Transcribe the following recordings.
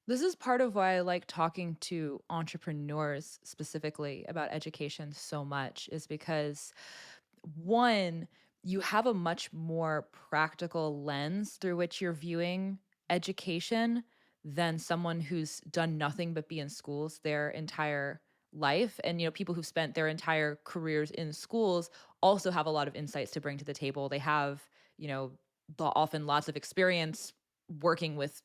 This is part of why I like talking to entrepreneurs specifically about education so much, is because one, you have a much more practical lens through which you're viewing education than someone who's done nothing but be in schools their entire life. And, people who've spent their entire careers in schools also have a lot of insights to bring to the table. They have, often lots of experience working with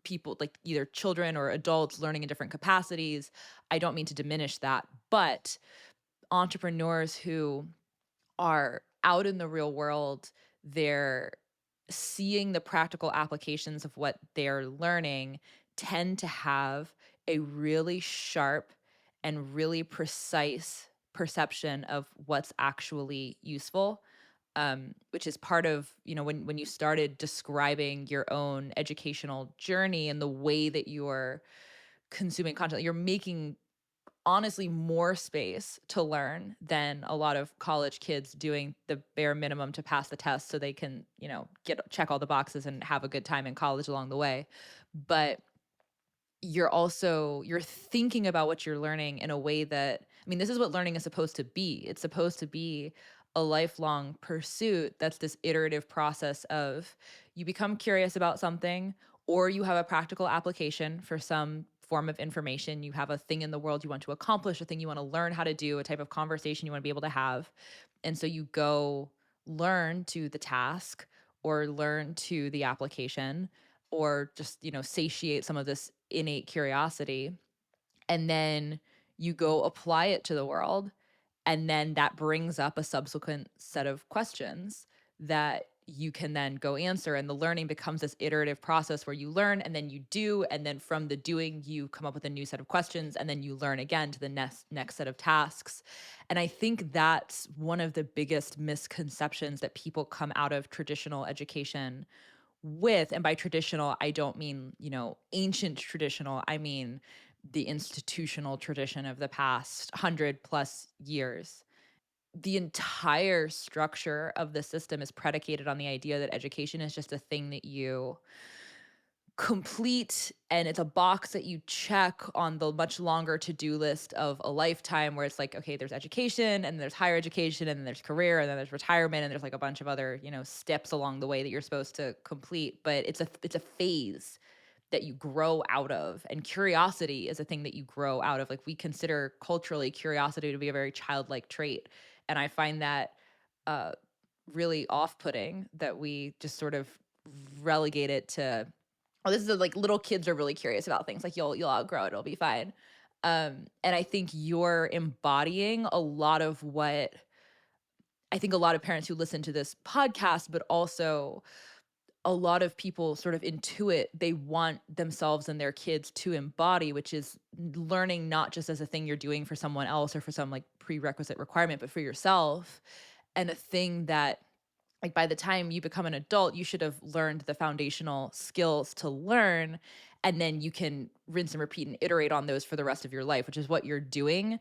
people, like either children or adults learning in different capacities. I don't mean to diminish that, but entrepreneurs who are out in the real world, they're seeing the practical applications of what they're learning, tend to have a really sharp and really precise perception of what's actually useful. Which is part of, when you started describing your own educational journey and the way that you're consuming content, you're making honestly more space to learn than a lot of college kids doing the bare minimum to pass the test so they can, get check all the boxes and have a good time in college along the way. But you're thinking about what you're learning in a way that, I mean, this is what learning is supposed to be. It's supposed to be a lifelong pursuit. That's this iterative process of, you become curious about something, or you have a practical application for some form of information. You have a thing in the world you want to accomplish, a thing you want to learn how to do, a type of conversation you want to be able to have. And so you go learn to the task or learn to the application, or just, satiate some of this innate curiosity. And then you go apply it to the world. And then that brings up a subsequent set of questions that you can then go answer. And the learning becomes this iterative process where you learn and then you do. And then from the doing, you come up with a new set of questions. And then you learn again to the next set of tasks. And I think that's one of the biggest misconceptions that people come out of traditional education with. And by traditional, I don't mean, ancient traditional. I mean the institutional tradition of the past 100+ years. The entire structure of the system is predicated on the idea that education is just a thing that you complete, and it's a box that you check on the much longer to-do list of a lifetime, where it's like, okay, there's education and there's higher education and then there's career and then there's retirement and there's like a bunch of other, steps along the way that you're supposed to complete. But it's a phase that you grow out of, and curiosity is a thing that you grow out of. Like, we consider culturally curiosity to be a very childlike trait, and I find that uh really off-putting that we just sort of relegate it to, oh, this is like little kids are really curious about things. Like, you'll outgrow it. It'll be fine. And I think you're embodying a lot of what I think a lot of parents who listen to this podcast, but also a lot of people sort of intuit they want themselves and their kids to embody, which is learning not just as a thing you're doing for someone else or for some like prerequisite requirement, but for yourself. And a thing that, like, by the time you become an adult, you should have learned the foundational skills to learn, and then you can rinse and repeat and iterate on those for the rest of your life, which is what you're doing.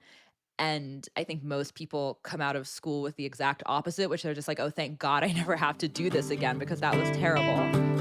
And I think most people come out of school with the exact opposite, which they're just like, oh, thank God I never have to do this again because that was terrible.